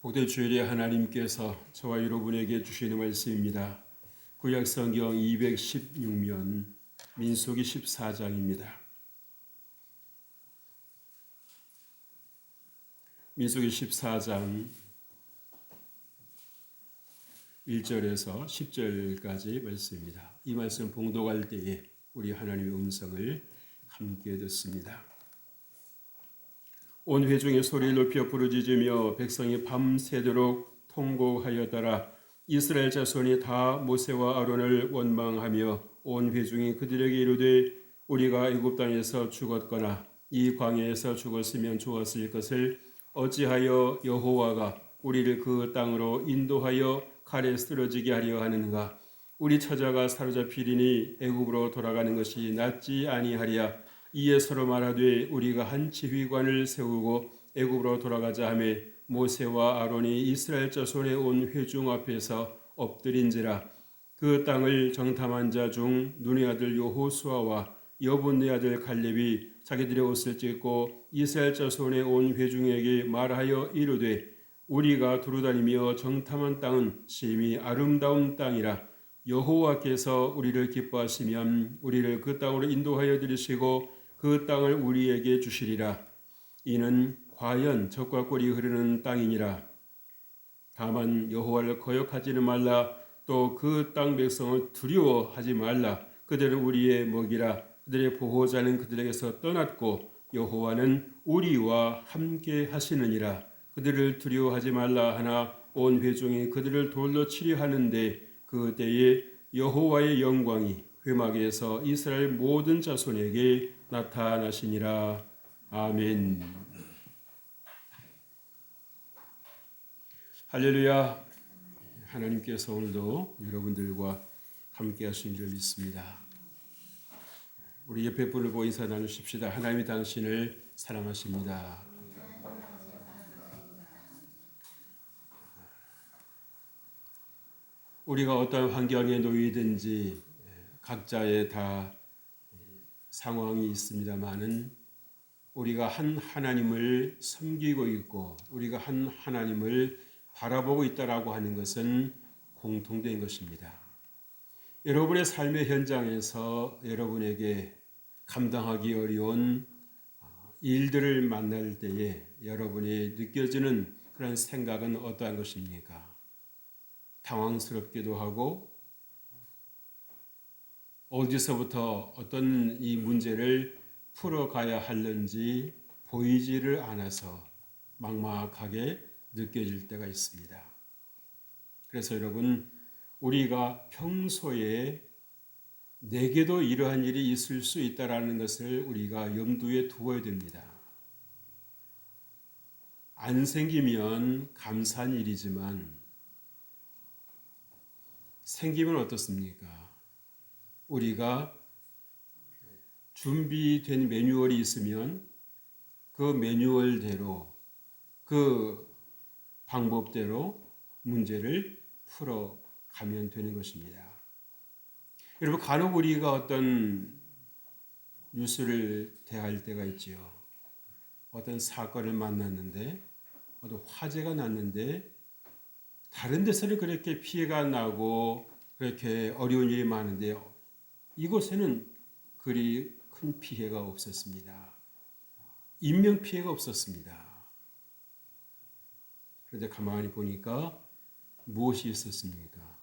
복된 주일에 하나님께서 저와 여러분에게 주시는 말씀입니다. 구약성경 216면 민수기 14장입니다. 민수기 14장 1절에서 10절까지 말씀입니다. 이 말씀 봉독할 때에 우리 하나님의 음성을 함께 듣습니다. 온 회중이 소리를 높여 부르짖으며 백성이 밤새도록 통곡하였더라. 이스라엘 자손이 다 모세와 아론을 원망하며 온 회중이 그들에게 이르되 우리가 애굽 땅에서 죽었거나 이 광야에서 죽었으면 좋았을 것을 어찌하여 여호와가 우리를 그 땅으로 인도하여 칼에 쓰러지게 하려 하는가? 우리 처자가 사로잡히리니 애굽으로 돌아가는 것이 낫지 아니하랴. 이에 서로 말하되 우리가 한 지휘관을 세우고 애굽으로 돌아가자 하며 모세와 아론이 이스라엘 자손의 온 회중 앞에서 엎드린지라. 그 땅을 정탐한 자 중 눈의 아들 여호수아와 여분네 아들 갈렙이 자기들의 옷을 찢고 이스라엘 자손의 온 회중에게 말하여 이르되 우리가 두루다니며 정탐한 땅은 심히 아름다운 땅이라. 여호와께서 우리를 기뻐하시면 우리를 그 땅으로 인도하여 들이시고 그 땅을 우리에게 주시리라. 이는 과연 젖과 꿀이 흐르는 땅이니라. 다만 여호와를 거역하지는 말라. 또 그 땅 백성을 두려워하지 말라. 그들은 우리의 먹이라. 그들의 보호자는 그들에게서 떠났고 여호와는 우리와 함께 하시느니라. 그들을 두려워하지 말라 하나 온 회중이 그들을 돌로 치려 하는데 그 때에 여호와의 영광이 회막에서 이스라엘 모든 자손에게 나타나시니라. 아멘. 할렐루야. 하나님께서 오늘도 여러분들과 함께 하신 줄 믿습니다. 우리 옆에 분을 보고 인사 나누십시다. 하나님이 당신을 사랑하십니다. 우리가 어떤 환경에 놓이든지 각자의 다 상황이 있습니다마는 우리가 한 하나님을 섬기고 있고 우리가 한 하나님을 바라보고 있다라고 하는 것은 공통된 것입니다. 여러분의 삶의 현장에서 여러분에게 감당하기 어려운 일들을 만날 때에 여러분이 느껴지는 그런 생각은 어떠한 것입니까? 당황스럽기도 하고 어디서부터 어떤 이 문제를 풀어가야 하는지 보이지를 않아서 막막하게 느껴질 때가 있습니다. 그래서 여러분, 우리가 평소에 내게도 이러한 일이 있을 수 있다는 것을 우리가 염두에 두어야 됩니다. 안 생기면 감사한 일이지만 생기면 어떻습니까? 우리가 준비된 매뉴얼이 있으면 그 매뉴얼대로 그 방법대로 문제를 풀어가면 되는 것입니다. 여러분, 간혹 우리가 어떤 뉴스를 대할 때가 있지요. 어떤 사건을 만났는데 어떤 화재가 났는데 다른 데서는 그렇게 피해가 나고 그렇게 어려운 일이 많은데 이곳에는 그리 큰 피해가 없었습니다. 인명 피해가 없었습니다. 그런데 가만히 보니까 무엇이 있었습니까?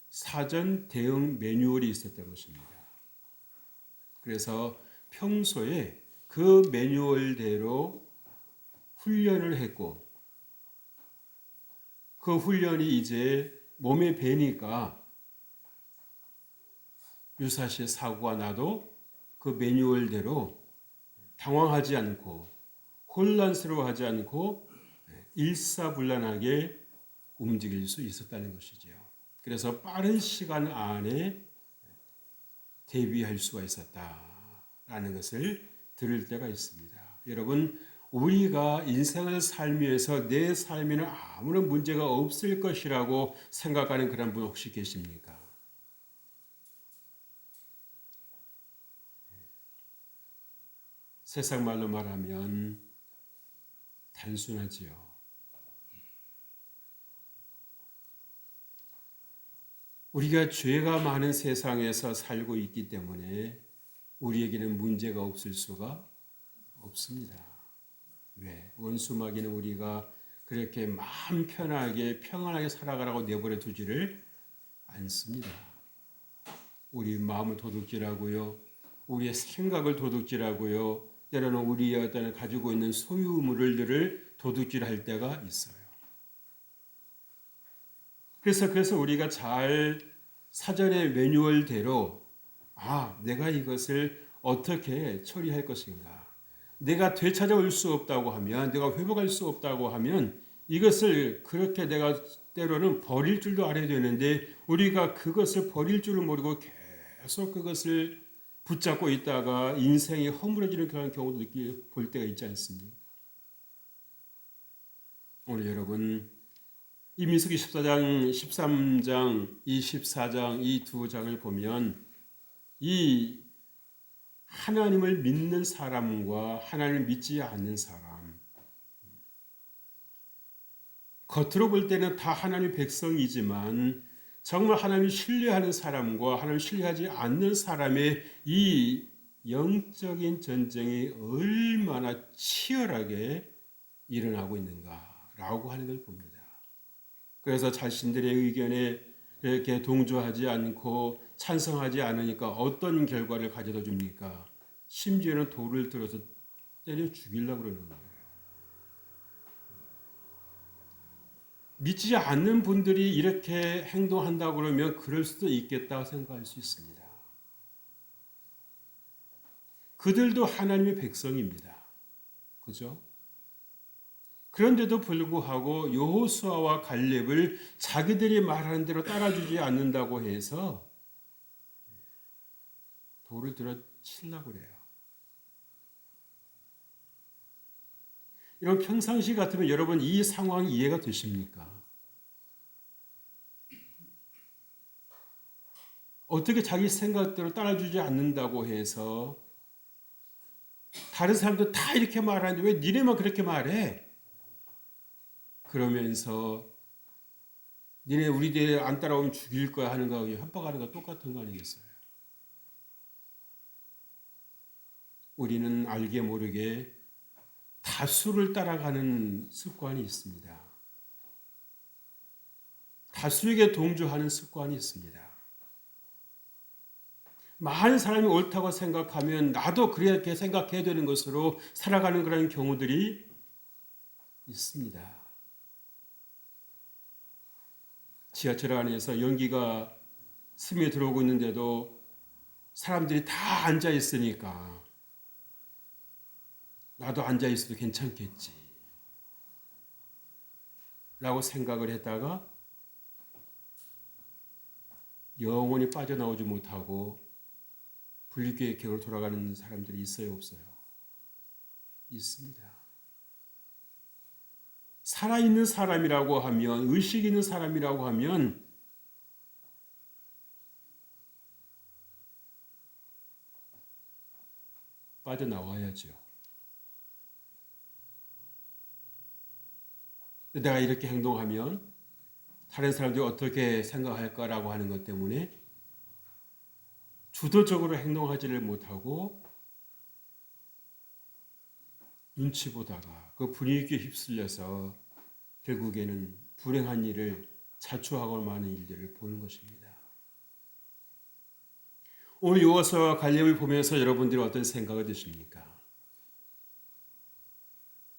사전 대응 매뉴얼이 있었던 것입니다. 그래서 평소에 그 매뉴얼대로 훈련을 했고 그 훈련이 이제 몸에 배니까 유사시 사고가 나도 그 매뉴얼대로 당황하지 않고 혼란스러워하지 않고 일사불란하게 움직일 수 있었다는 것이죠. 그래서 빠른 시간 안에 대비할 수가 있었다라는 것을 들을 때가 있습니다. 여러분, 우리가 인생을 살면서 내 삶에는 아무런 문제가 없을 것이라고 생각하는 그런 분 혹시 계십니까? 세상 말로 말하면 단순하지요. 우리가 죄가 많은 세상에서 살고 있기 때문에 우리에게는 문제가 없을 수가 없습니다. 왜? 원수마귀는 우리가 그렇게 마음 편하게 평안하게 살아가라고 내버려 두지를 않습니다. 우리 마음을 도둑질하고요. 우리의 생각을 도둑질하고요. 때로는 우리의 어떤 가지고 있는 소유물들을 도둑질할 때가 있어요. 그래서 우리가 잘 사전의 매뉴얼대로 내가 이것을 어떻게 처리할 것인가. 내가 되찾아올 수 없다고 하면, 내가 회복할 수 없다고 하면 이것을 그렇게 내가 때로는 버릴 줄도 알아야 되는데 우리가 그것을 버릴 줄을 모르고 계속 그것을 붙잡고 있다가 인생이 허물어지는 그런 경우도 볼 때가 있지 않습니까? 오늘 여러분 이민수기 14장, 13장, 24장 이 두 장을 보면 이 하나님을 믿는 사람과 하나님을 믿지 않는 사람, 겉으로 볼 때는 다 하나님의 백성이지만 정말 하나님을 신뢰하는 사람과 하나님을 신뢰하지 않는 사람의 이 영적인 전쟁이 얼마나 치열하게 일어나고 있는가라고 하는 걸 봅니다. 그래서 자신들의 의견에 이렇게 동조하지 않고 찬성하지 않으니까 어떤 결과를 가져다 줍니까? 심지어는 돌을 들어서 때려 죽이려고 그러는 거예요. 믿지 않는 분들이 이렇게 행동한다고 그러면 그럴 수도 있겠다 생각할 수 있습니다. 그들도 하나님의 백성입니다. 그죠? 그런데도 불구하고 여호수아와 갈렙을 자기들이 말하는 대로 따라주지 않는다고 해서 돌을 들어 치려고 그래요. 이런 평상시 같으면 여러분 이 상황 이해가 되십니까? 어떻게 자기 생각대로 따라주지 않는다고 해서 다른 사람도 다 이렇게 말하는데 왜 니네만 그렇게 말해? 그러면서 니네 우리 뒤에 안 따라오면 죽일 거야 하는 거하고 협박하는 거 똑같은 거 아니겠어요? 우리는 알게 모르게 다수를 따라가는 습관이 있습니다. 다수에게 동조하는 습관이 있습니다. 많은 사람이 옳다고 생각하면 나도 그렇게 생각해야 되는 것으로 살아가는 그런 경우들이 있습니다. 지하철 안에서 연기가 스며 들어오고 있는데도 사람들이 다 앉아 있으니까 나도 앉아 있어도 괜찮겠지 라고 생각을 했다가 영원히 빠져나오지 못하고 불교의 격으로 돌아가는 사람들이 있어요, 없어요? 있습니다. 살아있는 사람이라고 하면, 의식 있는 사람이라고 하면 빠져나와야죠. 내가 이렇게 행동하면 다른 사람들이 어떻게 생각할까라고 하는 것 때문에 주도적으로 행동하지를 못하고 눈치 보다가 그 분위기에 휩쓸려서 결국에는 불행한 일을 자초하고 많은 일들을 보는 것입니다. 오늘 여호수아와 갈렙을 보면서 여러분들이 어떤 생각이 드십니까?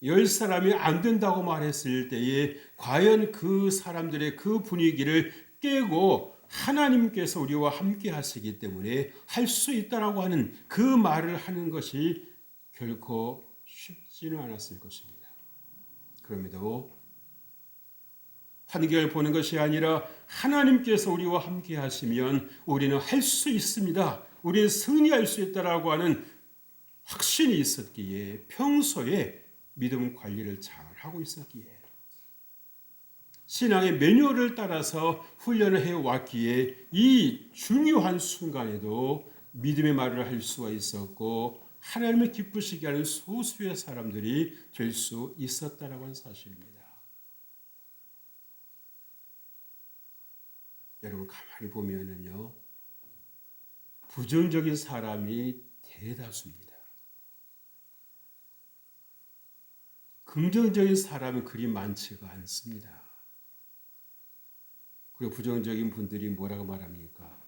10사람이 안 된다고 말했을 때에 과연 그 사람들의 그 분위기를 깨고 하나님께서 우리와 함께 하시기 때문에 할 수 있다라고 하는 그 말을 하는 것이 결코 쉽지는 않았을 것입니다. 그럼에도 한계를 보는 것이 아니라 하나님께서 우리와 함께 하시면 우리는 할 수 있습니다. 우리는 승리할 수 있다라고 하는 확신이 있었기에 평소에 믿음 관리를 잘 하고 있었기에 신앙의 매뉴얼을 따라서 훈련을 해왔기에 이 중요한 순간에도 믿음의 말을 할 수가 있었고 하나님을 기쁘시게 하는 소수의 사람들이 될 수 있었다라고 하는 사실입니다. 여러분 가만히 보면은요, 부정적인 사람이 대다수입니다. 긍정적인 사람은 그리 많지가 않습니다. 그리고 부정적인 분들이 뭐라고 말합니까?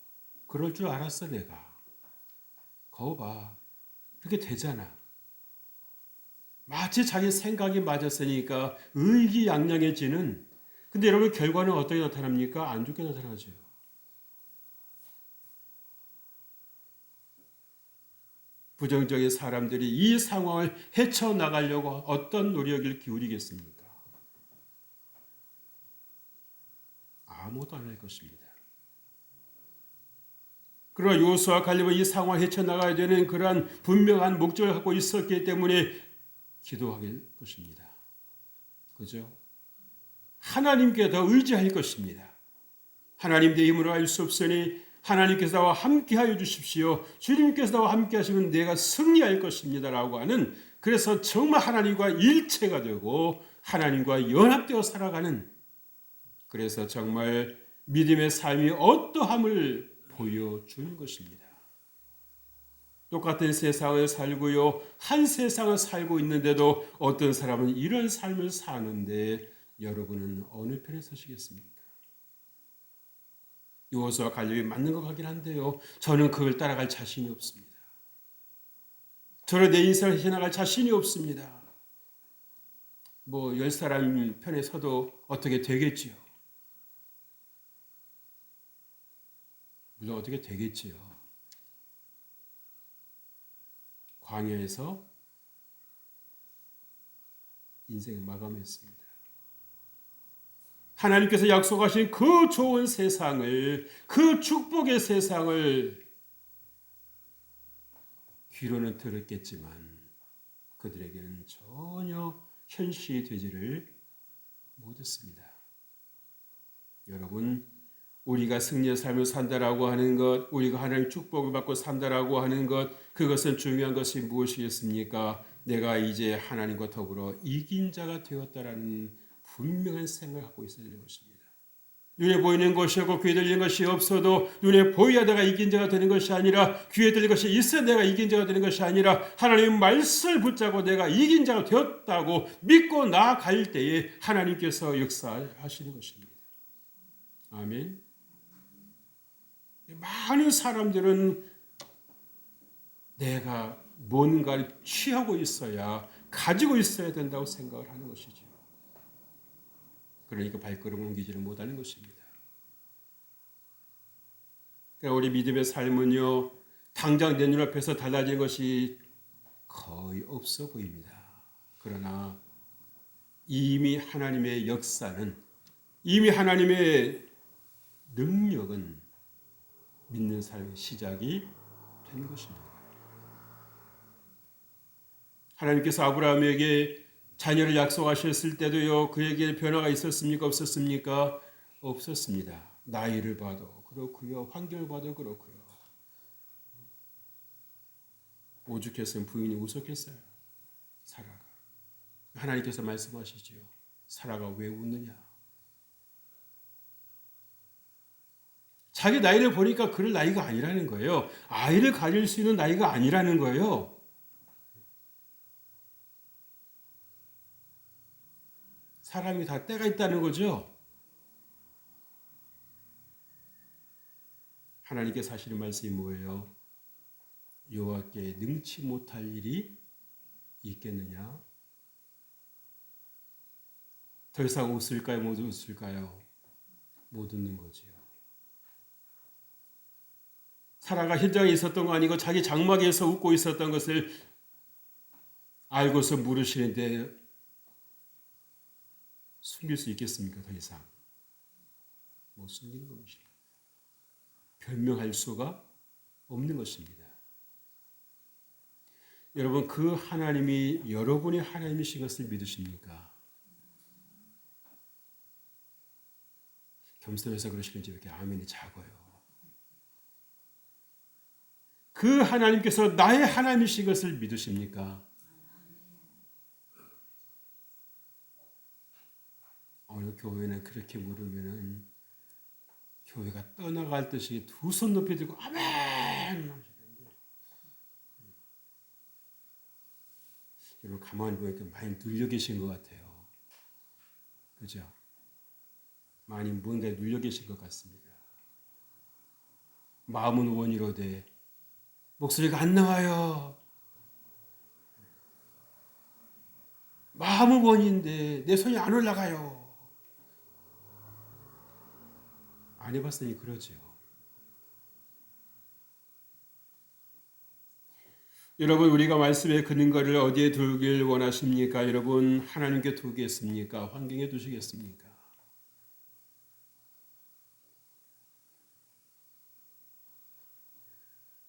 그럴 줄 알았어 내가. 거울 봐. 그렇게 되잖아. 마치 자기 생각이 맞았으니까 의기양양해지는, 근데 여러분 결과는 어떻게 나타납니까? 안 좋게 나타나죠. 부정적인 사람들이 이 상황을 헤쳐나가려고 어떤 노력을 기울이겠습니까? 아무것도 안 할 것입니다. 그러나 요수와 갈렙은 이 상황을 헤쳐나가야 되는 그러한 분명한 목적을 갖고 있었기 때문에 기도할 것입니다. 그죠? 하나님께 더 의지할 것입니다. 하나님 내 힘으로 할 수 없으니 하나님께서 나와 함께하여 주십시오. 주님께서 나와 함께하시면 내가 승리할 것입니다. 라고 하는, 그래서 정말 하나님과 일체가 되고 하나님과 연합되어 살아가는, 그래서 정말 믿음의 삶이 어떠함을 보여주는 것입니다. 똑같은 세상을 살고요, 한 세상을 살고 있는데도 어떤 사람은 이런 삶을 사는데 여러분은 어느 편에 서시겠습니까? 요호수아 갈렙이 맞는 것 같긴 한데요, 저는 그걸 따라갈 자신이 없습니다. 저는 내 인생을 해나갈 자신이 없습니다. 뭐 10사람 편에 서도 어떻게 되겠지요? 물론 어떻게 되겠지요. 광야에서 인생을 마감했습니다. 하나님께서 약속하신 그 좋은 세상을, 그 축복의 세상을 귀로는 들었겠지만 그들에게는 전혀 현실이 되지를 못했습니다. 여러분, 우리가 승리의 삶을 산다라고 하는 것, 우리가 하나님의 축복을 받고 산다라고 하는 것, 그것은 중요한 것이 무엇이겠습니까? 내가 이제 하나님과 더불어 이긴 자가 되었다라는 분명한 생각을 갖고 있어야 되는 것입니다. 눈에 보이는 것이 없고 귀에 들리는 것이 없어도 눈에 보여야 내가 이긴 자가 되는 것이 아니라, 귀에 들릴 것이 있어야 내가 이긴 자가 되는 것이 아니라, 하나님의 말씀을 붙잡고 내가 이긴 자가 되었다고 믿고 나아갈 때에 하나님께서 역사하시는 것입니다. 아멘. 많은 사람들은 내가 뭔가를 취하고 있어야, 가지고 있어야 된다고 생각을 하는 것이죠. 그러니까 발걸음을 옮기지를 못하는 것입니다. 그러니까 우리 믿음의 삶은요, 당장 내 눈앞에서 달라진 것이 거의 없어 보입니다. 그러나 이미 하나님의 역사는, 이미 하나님의 능력은 믿는 삶의 시작이 된 것입니다. 하나님께서 아브라함에게 자녀를 약속하셨을 때도요, 그에게 변화가 있었습니까? 없었습니까? 없었습니다. 나이를 봐도 그렇고요, 환경을 봐도 그렇고요. 오죽했으면 부인이 웃었겠어요. 사라가. 하나님께서 말씀하시죠. 사라가 왜 웃느냐? 자기 나이를 보니까 그럴 나이가 아니라는 거예요. 아이를 가질 수 있는 나이가 아니라는 거예요. 사람이 다 때가 있다는 거죠. 하나님께서 하시는 말씀이 뭐예요? 여호와께 능치 못할 일이 있겠느냐? 더 이상 웃을까요? 못 웃을까요? 못 웃는 거지요. 사라가 현장에 있었던 거 아니고 자기 장막에서 웃고 있었던 것을 알고서 물으시는데 숨길 수 있겠습니까? 더 이상 못 숨기는 것입니다. 변명할 수가 없는 것입니다. 여러분, 그 하나님이 여러분이 하나님이신 것을 믿으십니까? 겸손해서 그러시는지 이렇게 아멘이 작아요. 그 하나님께서 나의 하나님이신 것을 믿으십니까? 어느 교회는 그렇게 물으면은 교회가 떠나갈 듯이 두 손 높이 들고 아멘. 여러분 가만히 보니까 많이 눌려 계신 것 같아요. 그죠? 많이 뭔가에 눌려 계신 것 같습니다. 마음은 원이로되 목소리가 안 나와요. 마음은 원인데 내 손이 안 올라가요. 안 해봤으니 그러죠. 여러분 우리가 말씀의 근거를 어디에 두길 원하십니까? 여러분 하나님께 두겠습니까? 환경에 두시겠습니까?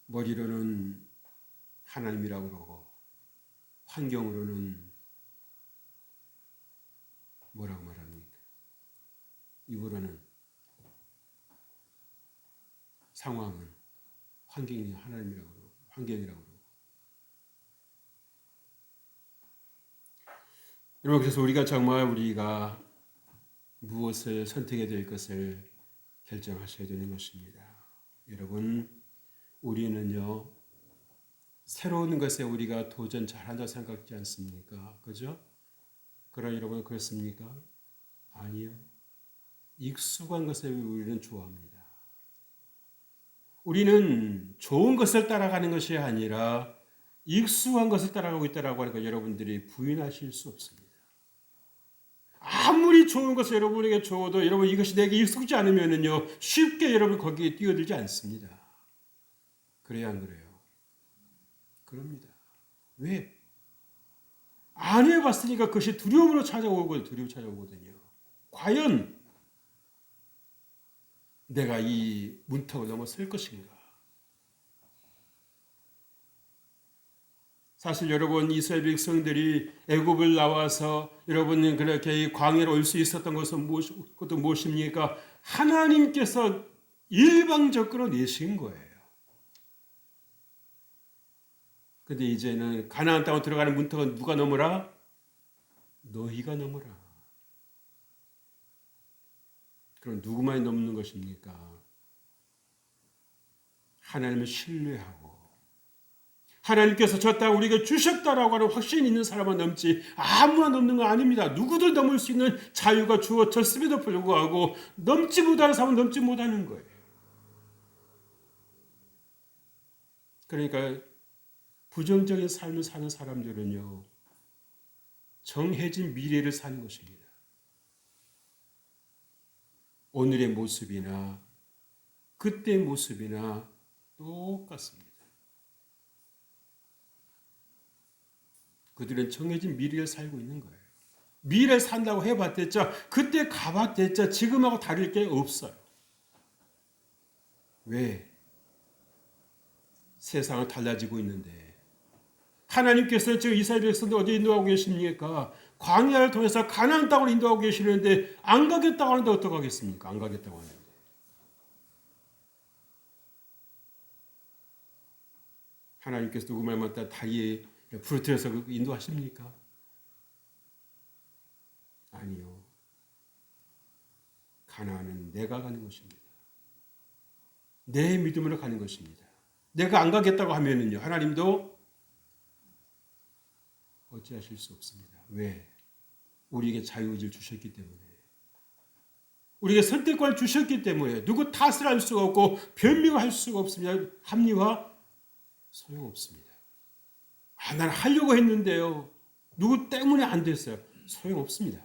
머리로는 하나님이라고 그러고 환경으로는 뭐라고 말합니까? 입으로는 상황은 환경이 하나님이라고 그러고 환경이라고 그러고 여러분 그래서 우리가 정말 우리가 무엇을 선택해야 될 것을 결정하셔야 되는 것입니다. 여러분 우리는요 새로운 것에 우리가 도전 잘한다 생각지 않습니까? 그죠? 그러나 여러분 그렇습니까? 아니요. 익숙한 것을 우리는 좋아합니다. 우리는 좋은 것을 따라가는 것이 아니라 익숙한 것을 따라가고 있다라고 하는 걸 여러분들이 부인하실 수 없습니다. 아무리 좋은 것을 여러분에게 줘도 여러분 이것이 내게 익숙지 않으면은요 쉽게 여러분 거기에 뛰어들지 않습니다. 그래야 안 그래요? 그럽니다. 왜? 안 해봤으니까 그것이 두려움으로 찾아오거든요. 과연 내가 이 문턱을 넘어설 것인가? 사실 여러분 이스라엘 백성들이 애굽을 나와서 여러분은 그렇게 광야로 올 수 있었던 것은 그것도 무엇입니까? 하나님께서 일방적으로 내신 거예요. 근데 이제는 가나안 땅으로 들어가는 문턱은 누가 넘어라? 너희가 넘어라. 그럼 누구만이 넘는 것입니까? 하나님을 신뢰하고 하나님께서 저 땅 우리에게 주셨다라고 하는 확신이 있는 사람은 넘지 아무나 넘는 거 아닙니다. 누구도 넘을 수 있는 자유가 주어졌음에도 불구하고 넘지 못하는 사람은 넘지 못하는 거예요. 그러니까 부정적인 삶을 사는 사람들은요 정해진 미래를 사는 것입니다. 오늘의 모습이나 그때의 모습이나 똑같습니다. 그들은 정해진 미래를 살고 있는 거예요. 미래를 산다고 해봤댔자 그때 가봤댔자 지금하고 다를 게 없어요. 왜? 세상은 달라지고 있는데 하나님께서 지금 이스라엘 백성들 어디 인도하고 계십니까? 광야를 통해서 가나안 땅으로 인도하고 계시는데 안 가겠다고 하는데 어떡하겠습니까? 안 가겠다고 하는데. 하나님께서 누구 말만 다 다리에 부러뜨려서 인도하십니까? 아니요. 가나안은 내가 가는 것입니다. 내 믿음으로 가는 것입니다. 내가 안 가겠다고 하면은요. 하나님도 어찌하실 수 없습니다. 왜? 우리에게 자유의지를 주셨기 때문에. 우리에게 선택권을 주셨기 때문에 누구 탓을 할 수가 없고 변명을 할 수가 없습니다. 합리화 소용없습니다. 나는 하려고 했는데요. 누구 때문에 안 됐어요. 소용없습니다.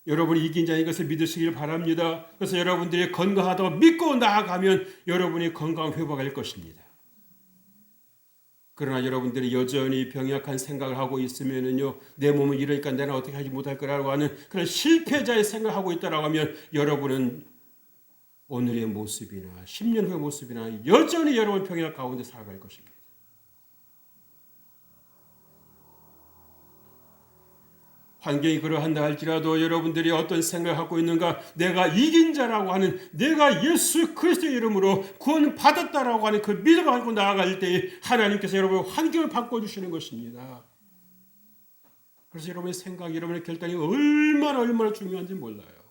여러분이 이긴 자인 것을 믿으시길 바랍니다. 그래서 여러분들이 건강하다고 믿고 나아가면 여러분이 건강 회복할 것입니다. 그러나 여러분들이 여전히 병약한 생각을 하고 있으면은요, 내 몸은 이러니까 내가 어떻게 하지 못할 거라고 하는 그런 실패자의 생각을 하고 있다라고 하면 여러분은 오늘의 모습이나 10년 후의 모습이나 여전히 여러분 병약 가운데 살아갈 것입니다. 환경이 그러한다 할지라도 여러분들이 어떤 생각을 갖고 있는가? 내가 이긴 자라고 하는, 내가 예수 그리스도의 이름으로 구원받았다라고 하는 그 믿음을 갖고 나아갈 때 하나님께서 여러분의 환경을 바꿔주시는 것입니다. 그래서 여러분의 생각, 여러분의 결단이 얼마나 중요한지 몰라요.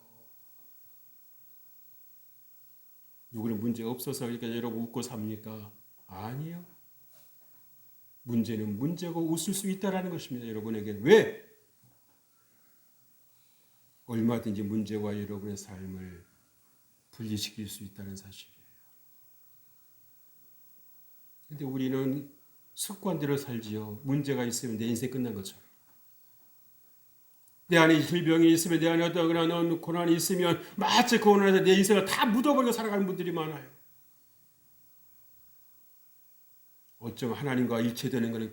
누구는 문제 없어서 이렇게 여러분 웃고 삽니까? 아니요. 문제는 문제고 웃을 수 있다라는 것입니다. 여러분에게. 왜? 얼마든지 문제와 여러분의 삶을 분리시킬 수 있다는 사실이에요. 그런데 우리는 습관대로 살지요. 문제가 있으면 내 인생 끝난 것처럼. 내 안에 질병이 있으면, 내 안에 어떤 그런 고난이 있으면 마치 그 고난에서 내 인생을 다 묻어버리고 살아가는 분들이 많아요. 어쩌면 하나님과 일체되는 것은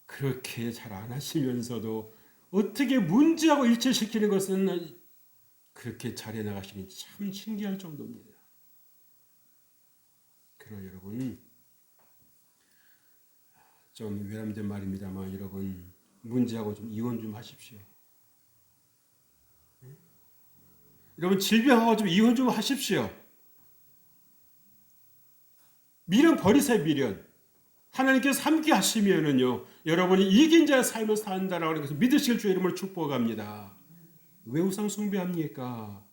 그렇게 잘 안 하시면서도 어떻게 문제하고 일체시키는 것은 그렇게 잘해 나가시니 참 신기할 정도입니다. 그러나 여러분, 좀 외람된 말입니다만 여러분, 문제하고 좀 이혼 좀 하십시오. 여러분, 질병하고 좀 이혼 좀 하십시오. 미련 버리세요. 미련. 하나님께서 함께 하시면은요, 여러분이 이긴 자의 삶을 산다라고 하는 것을 믿으실 주의 이름으로 축복합니다. 왜 우상 숭배합니까?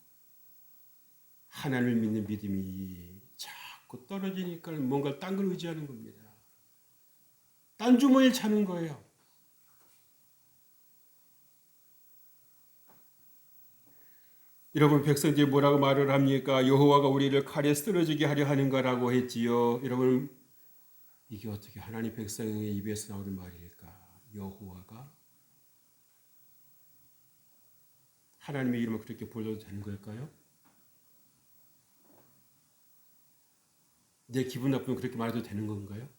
하나님을 믿는 믿음이 자꾸 떨어지니까 뭔가 딴 걸 의지하는 겁니다. 딴 주머니를 차는 거예요. 여러분, 백성들이 뭐라고 말을 합니까? 여호와가 우리를 칼에 쓰러지게 하려 하는가라고 했지요. 여러분, 이게 어떻게 하나님 백성의 입에서 나오는 말일까? 여호와가 하나님의 이름을 그렇게 불러도 되는 걸까요? 내 기분 나쁘면 그렇게 말해도 되는 건가요?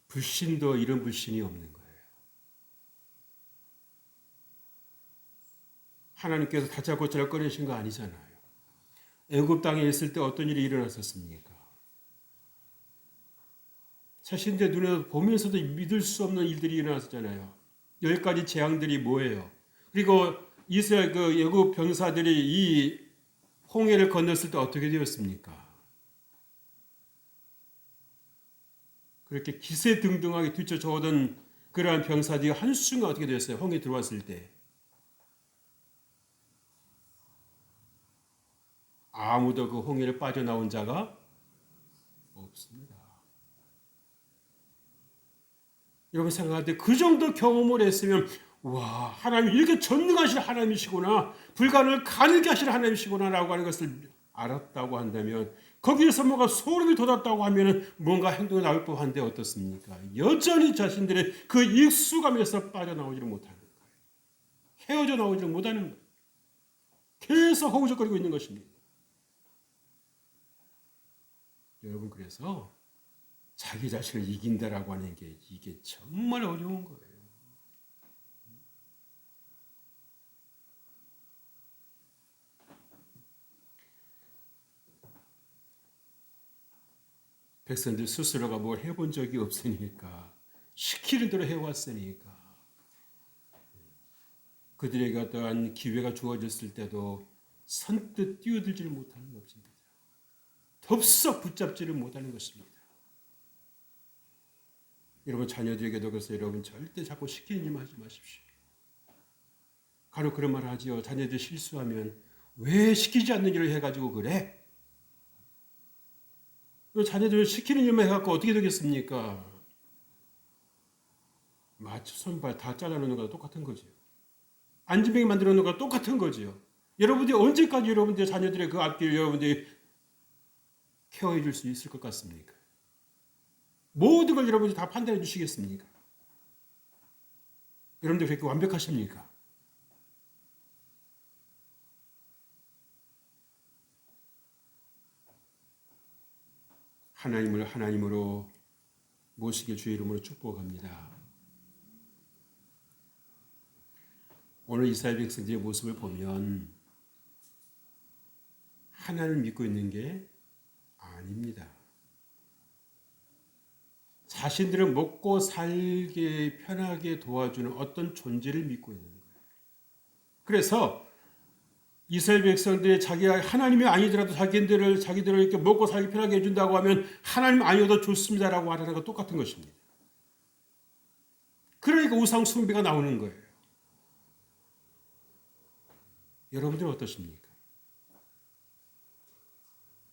불신도 이런 불신이 없는 거예요. 하나님께서 다짜고짜를 꺼내신 거 아니잖아요. 애굽 땅에 있을 때 어떤 일이 일어났었습니까? 자신들 눈에 보면서도 믿을 수 없는 일들이 일어났잖아요. 10가지 재앙들이 뭐예요? 그리고 이스라엘 그 애굽 병사들이 이 홍해를 건넜을 때 어떻게 되었습니까? 그렇게 기세등등하게 뒤쫓아오던 그러한 병사들이 한순간 어떻게 되었어요? 홍해에 들어왔을 때. 아무도 그 홍해를 빠져나온 자가 없습니다. 여러분 생각할 때 그 정도 경험을 했으면 와, 하나님 이렇게 전능하신 하나님이시구나, 불가능을 가능케 하시는 하나님이시구나라고 하는 것을 알았다고 한다면, 거기에서 뭐가 소름이 돋았다고 하면 뭔가 행동이 나올 법한데 어떻습니까? 여전히 자신들의 그 익숙함에서 빠져나오지를 못하는 거예요. 헤어져 나오지를 못하는 거예요. 계속 허우적거리고 있는 것입니다. 여러분, 그래서 자기 자신을 이긴다라고 하는 게 이게 정말 어려운 거예요. 백성들 스스로가 뭘 해본 적이 없으니까, 시키는 대로 해왔으니까, 그들에게 어떠한 기회가 주어졌을 때도 선뜻 뛰어들지를 못하는 것입니다. 덥석 붙잡지를 못하는 것입니다. 여러분, 자녀들에게도 그래서 여러분 절대 자꾸 시키는 일만 하지 마십시오. 간혹 그런 말 하지요. 자녀들이 실수하면 왜 시키지 않는 일을 해가지고 그래? 자녀들 시키는 일만 해갖고 어떻게 되겠습니까? 마치 손발 다 잘라놓는 거랑 똑같은 거죠. 안진뱅이 만들어 놓은 거랑 똑같은 거죠. 여러분들이 언제까지 여러분들의 자녀들의 그 앞길을 여러분들이 케어해 줄 수 있을 것 같습니까? 모든 걸 여러분들이 다 판단해 주시겠습니까? 여러분들 그렇게 완벽하십니까? 하나님을 하나님으로 모시길 주의 이름으로 축복합니다. 오늘 이스라엘 백성들의 모습을 보면 하나님을 믿고 있는 게 아닙니다. 자신들은 먹고 살게 편하게 도와주는 어떤 존재를 믿고 있는 거예요. 그래서 이스라엘 백성들이 자기가 하나님이 아니더라도 자기들을 이렇게 먹고 살기 편하게 해준다고 하면 하나님 아니어도 좋습니다라고 하는 거 똑같은 것입니다. 그러니까 우상 숭배가 나오는 거예요. 여러분들은 어떠십니까?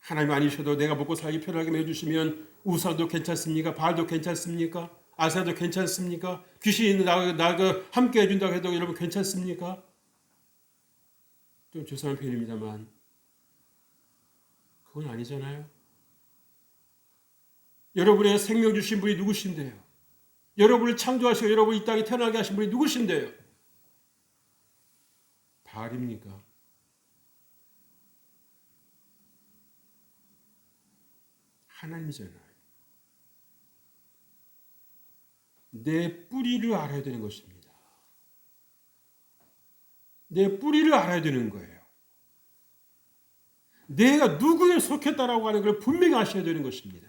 하나님 아니셔도 내가 먹고 살기 편하게 해주시면 우상도 괜찮습니까? 바알도 괜찮습니까? 아사도 괜찮습니까? 귀신이 나가 함께 해준다고 해도 여러분 괜찮습니까? 좀 죄송한 표현입니다만 그건 아니잖아요. 여러분의 생명 주신 분이 누구신데요? 여러분을 창조하시고 여러분 이 땅에 태어나게 하신 분이 누구신데요? 바알입니까? 하나님이잖아요. 내 뿌리를 알아야 되는 것입니다. 내 뿌리를 알아야 되는 거예요. 내가 누구에 속했다라고 하는 걸 분명히 아셔야 되는 것입니다.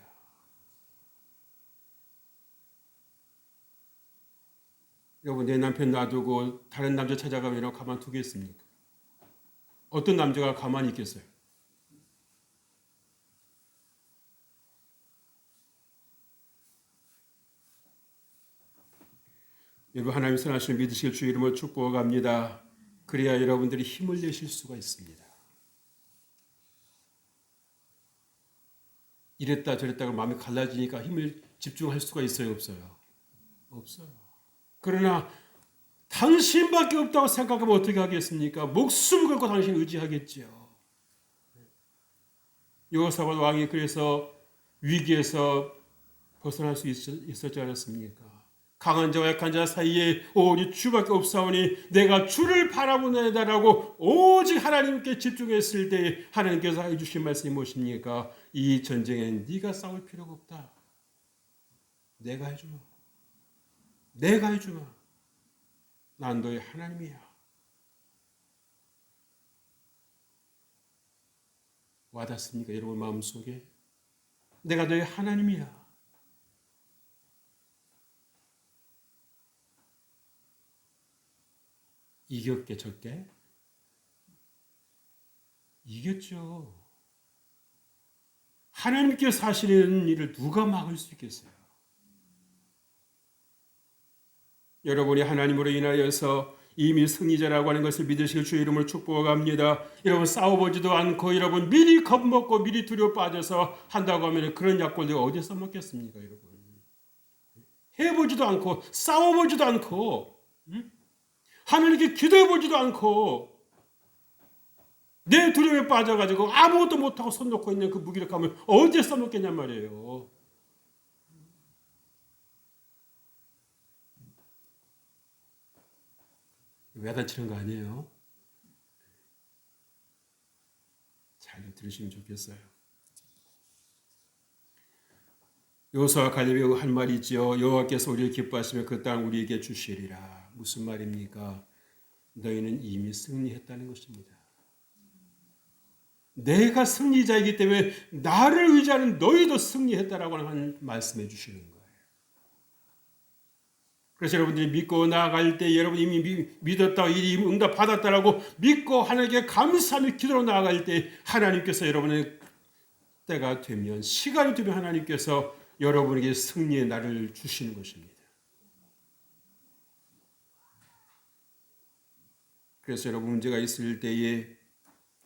여러분, 내 남편 놔두고 다른 남자 찾아가면 가만두겠습니까? 어떤 남자가 가만히 있겠어요? 여러분, 하나님 선하심을 믿으실 주 이름으로 축복합니다. 그래야 여러분들이 힘을 내실 수가 있습니다. 이랬다 저랬다가 마음이 갈라지니까 힘을 집중할 수가 있어요, 없어요? 없어요. 그러나 당신밖에 없다고 생각하면 어떻게 하겠습니까? 목숨을 걸고 당신 의지하겠지요. 여호사밧 왕이 그래서 위기에서 벗어날 수 있었지 않았습니까? 강한 자와 약한 자 사이에 오직 주밖에 없사오니 내가 주를 바라보나이다라고 오직 하나님께 집중했을 때 하나님께서 해주신 말씀이 무엇입니까? 이 전쟁엔 네가 싸울 필요가 없다. 내가 해주마. 내가 해주마. 난 너의 하나님이야. 와닿습니까? 여러분 마음속에? 내가 너의 하나님이야. 이겼게 적게? 이겼죠. 하나님께서 하시는 일을 누가 막을 수 있겠어요? 여러분이 하나님으로 인하여서 이미 승리자라고 하는 것을 믿으실 주의 이름을 축복합니다. 여러분 싸워보지도 않고 여러분 미리 겁먹고 미리 두려워 빠져서 한다고 하면 그런 약골 내가 어디서 먹겠습니까? 여러분 해보지도 않고 싸워보지도 않고 하나님께 기도해보지도 않고 내 두려움에 빠져가지고 아무것도 못하고 손 놓고 있는 그 무기력함을 어디에 써먹겠냔 말이에요. 외단치는 거 아니에요? 잘 들으시면 좋겠어요. 여호수아와 갈렙이 한 말이 있죠. 여호와께서 우리를 기뻐하시며 그 땅 우리에게 주시리라. 무슨 말입니까? 너희는 이미 승리했다는 것입니다. 내가 승리자이기 때문에 나를 의지하는 너희도 승리했다라고 하는 말씀해 주시는 거예요. 그래서 여러분들이 믿고 나아갈 때 여러분 이미 믿었다, 이 응답 받았다라고 믿고 하나님께 감사하며 기도로 나아갈 때 하나님께서 여러분의 때가 되면 시간이 되면 하나님께서 여러분에게 승리의 날을 주시는 것입니다. 그래서 여러분 문제가 있을 때에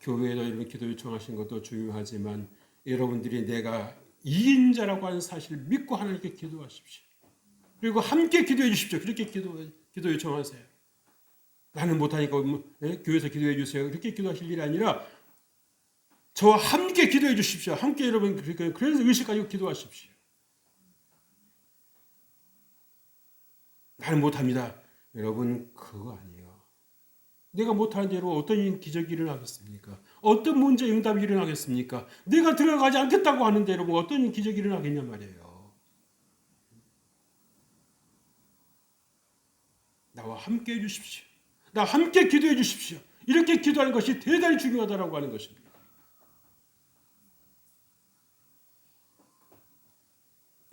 교회에도 여러분 기도 요청하신 것도 중요하지만 여러분들이 내가 이긴 자라고 하는 사실을 믿고 하나님께 기도하십시오. 그리고 함께 기도해 주십시오. 그렇게 기도 요청하세요. 나는 못하니까 교회에서 기도해 주세요. 그렇게 기도하실 일이 아니라 저와 함께 기도해 주십시오. 함께 여러분 그래서 의식 가지고 기도하십시오. 나는 못합니다. 여러분 그거 아니에요. 내가 못하는데 여러분 어떤 기적이 일어나겠습니까? 어떤 문제 응답이 일어나겠습니까? 내가 들어가지 않겠다고 하는데 여러분 어떤 기적이 일어나겠냐 말이에요. 나와 함께 해주십시오. 나와 함께 기도해 주십시오. 이렇게 기도하는 것이 대단히 중요하다고 하는 것입니다.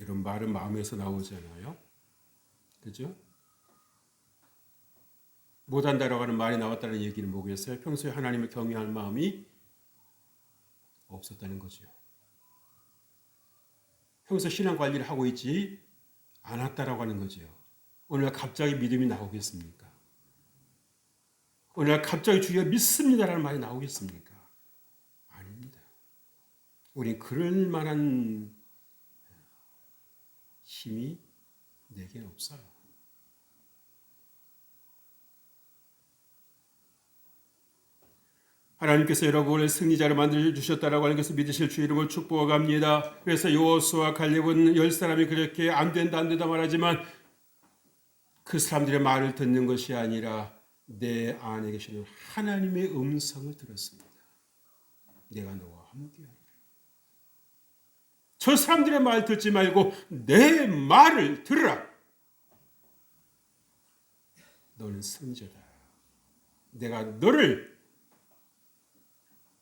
이런 말은 마음에서 나오잖아요. 그죠? 못한다라고 하는 말이 나왔다는 얘기는 뭐겠어요? 평소에 하나님을 경외할 마음이 없었다는 거죠. 평소 신앙 관리를 하고 있지 않았다라고 하는 거죠. 오늘 갑자기 믿음이 나오겠습니까? 오늘 갑자기 주여 믿습니다라는 말이 나오겠습니까? 아닙니다. 우리 그럴 만한 힘이 내겐 없어요. 하나님께서 여러분을 승리자로 만들어 주셨다라고 하는 것을 믿으실 주 이름을 축복합니다. 그래서 여호수아와 갈렙은 10사람이 그렇게 안 된다 말하지만 그 사람들의 말을 듣는 것이 아니라 내 안에 계시는 하나님의 음성을 들었습니다. 내가 너와 함께하리라. 저 사람들의 말 듣지 말고 내 말을 들으라. 너는 승자다.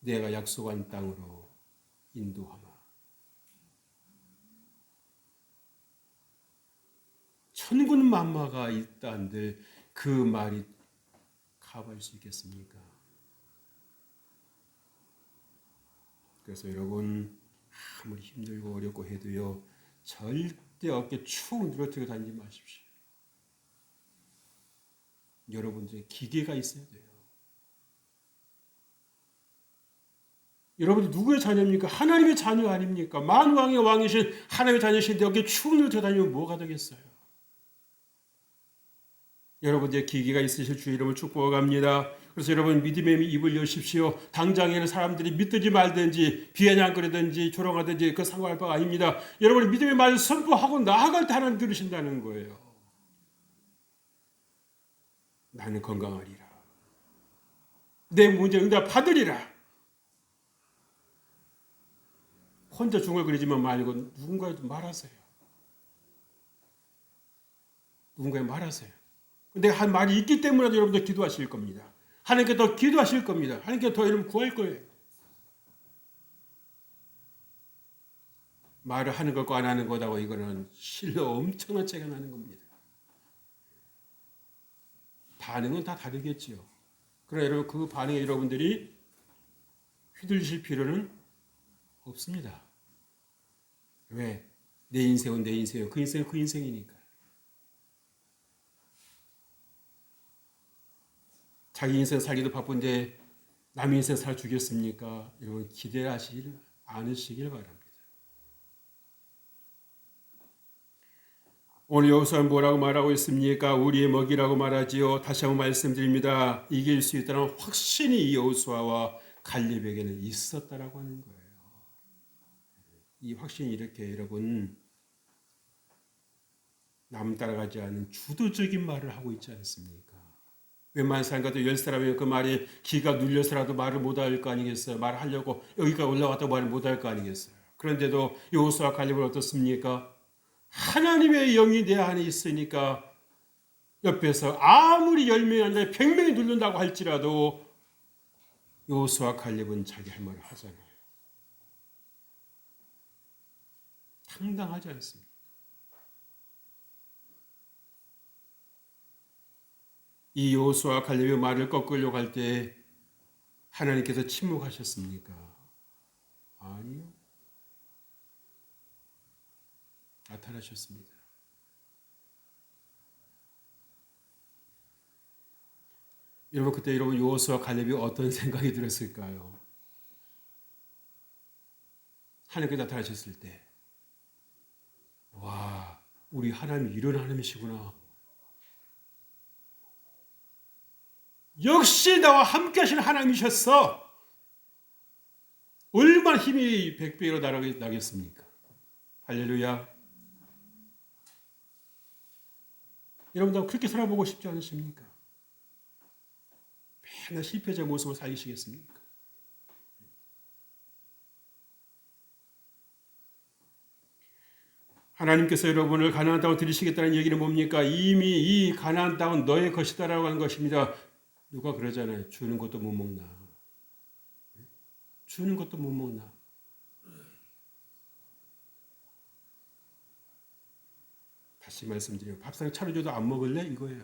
내가 약속한 땅으로 인도하마. 천군 만마가 있다 한들 그 말이 가버릴 수 있겠습니까? 그래서 여러분 아무리 힘들고 어렵고 해도요 절대 어깨 축 늘어뜨려 다니지 마십시오. 여러분들의 기계가 있어야 돼요. 여러분들 누구의 자녀입니까? 하나님의 자녀 아닙니까? 만왕의 왕이신 하나님의 자녀신데 어깨 축 늘어뜨려 다니면 뭐가 되겠어요? 여러분들의 기계가 있으실 주 이름을 축복합니다. 그래서 여러분 믿음의 입을 여십시오. 당장에는 사람들이 믿든지 말든지 비아냥거리든지 조롱하든지 그 상관할 바가 아닙니다. 여러분이 믿음의 말을 선포하고 나아갈 때 하나님 들으신다는 거예요. 나는 건강하리라. 내 문제 응답 받으리라. 혼자 중얼거리지만 말고 누군가에도 말하세요. 누군가에 말하세요. 내가 한 말이 있기 때문에 여러분들 기도하실 겁니다. 하나님께 더 기도하실 겁니다. 하나님께 더 여러분 구할 거예요. 말을 하는 것과 안 하는 것하고 이거는 실로 엄청난 차이가 나는 겁니다. 반응은 다 다르겠지요. 그러나 여러분 그 반응에 여러분들이 휘둘리실 필요는 없습니다. 왜? 내 인생은 내 인생이에요. 그 인생은 그 인생이니까. 자기 인생 살기도 바쁜데 남의 인생 살주겠습니까? 여러분 기대하시길 않으시길 바랍니다. 오늘 여호수아는 뭐라고 말하고 있습니까? 우리의 먹이라고 말하지요. 다시 한번 말씀드립니다. 이길 수 있다는 확신이 여호수아와 갈렙에게는 있었다라고 하는 거예요. 이 확신이 이렇게 여러분 남 따라가지 않은 주도적인 말을 하고 있지 않습니까? 웬만한 사람 같은 10사람이면 그 말이 기가 눌려서라도 말을 못할 거 아니겠어요? 말하려고 여기까지 올라왔다고 말을 못할 거 아니겠어요? 그런데도 여호수아 갈렙은 어떻습니까? 하나님의 영이 내 안에 있으니까 옆에서 아무리 10명이 아니라 100명이 누른다고 할지라도 여호수아 갈렙은 자기 할 말을 하잖아요. 당당하지 않습니다. 이 여호수아 갈렙의 말을 꺾으려고 할 때 하나님께서 침묵하셨습니까? 아니요. 나타나셨습니다. 여러분 그때 여러분 여호수아 갈렙이 어떤 생각이 들었을까요? 하나님께 나타나셨을 때 와, 우리 하나님이 이런 하나님이시구나. 역시 나와 함께 하시는 하나님이셨어. 얼마나 힘이 100배로 나겠습니까? 할렐루야. 여러분도 그렇게 살아보고 싶지 않으십니까? 맨날 실패자의 모습을 살리시겠습니까? 하나님께서 여러분을 가나안 땅을 들이시겠다는 얘기는 뭡니까? 이미 이 가나안 땅은 너의 것이다라고 하는 것입니다. 누가 그러잖아요. 주는 것도 못 먹나. 주는 것도 못 먹나. 다시 말씀드려요. 밥상 차려줘도 안 먹을래? 이거예요.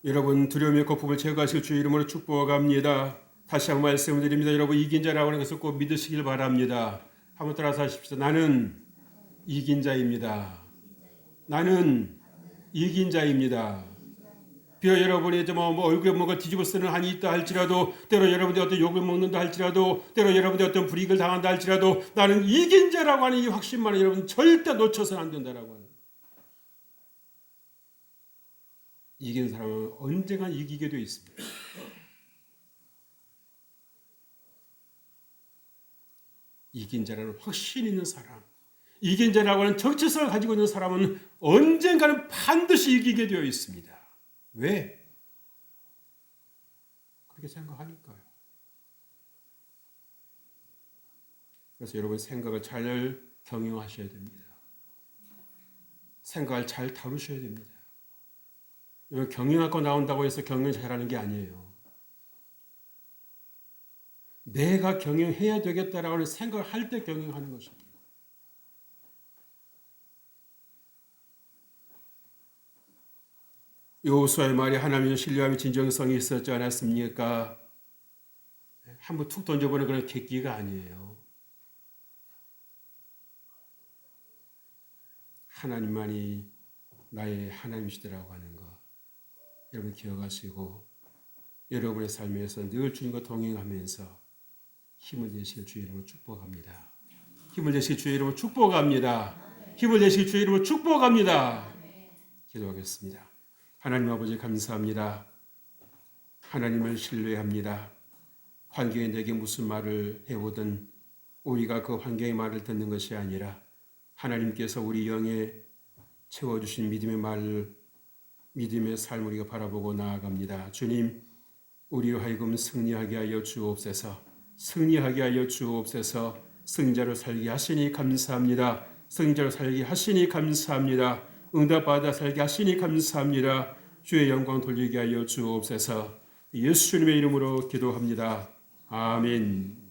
여러분 두려움의 거품을 제거하실 주의 이름으로 축복합니다. 다시 한번 말씀드립니다. 여러분 이긴 자라고 하는 것을 꼭 믿으시길 바랍니다. 한번 따라서 하십시오. 나는 이긴 자입니다. 나는 이긴 자입니다. 비록 여러분이 얼굴에 뭔가 뒤집어 쓰는 한이 있다 할지라도, 때로 여러분들이 어떤 욕을 먹는다 할지라도, 때로 여러분들이 어떤 불이익을 당한다 할지라도, 나는 이긴 자라고 하는 이 확신만은 여러분 절대 놓쳐서는 안 된다라고 하는. 이긴 사람은 언젠가 이기게 되어 있습니다. 이긴 자라는 확신 있는 사람, 이긴 자라고 하는 정체성을 가지고 있는 사람은 언젠가는 반드시 이기게 되어 있습니다. 왜? 그렇게 생각하니까요. 그래서 여러분 생각을 잘 경영하셔야 됩니다. 생각을 잘 다루셔야 됩니다. 여러분 경영학과 나온다고 해서 경영 잘하는 게 아니에요. 내가 경영해야 되겠다라고 하는 생각을 할 때 경영하는 것입니다. 여호수아의 말이 하나님의 신뢰함이 진정성이 있었지 않았습니까? 한번 툭 던져보는 그런 객기가 아니에요. 하나님만이 나의 하나님이시더라고 하는 것 여러분 기억하시고 여러분의 삶에서 늘 주님과 동행하면서 힘을 내실 주의 이름으로 축복합니다. 힘을 내실 주의 이름으로 축복합니다. 힘을 내실 주의 이름으로 축복합니다. 기도하겠습니다. 하나님 아버지 감사합니다. 하나님을 신뢰합니다. 환경이 내게 무슨 말을 해오든 우리가 그 환경의 말을 듣는 것이 아니라 하나님께서 우리 영에 채워주신 믿음의 말을 믿음의 삶을 우리가 바라보고 나아갑니다. 주님, 우리로 하여금 승리하게 하여 주옵소서. 승리하게 하여 주옵소서. 승자로 살게 하시니 감사합니다. 승자로 살게 하시니 감사합니다. 응답받아 살게 하시니 감사합니다. 주의 영광 돌리게 하여 주옵소서. 예수님의 이름으로 기도합니다. 아멘.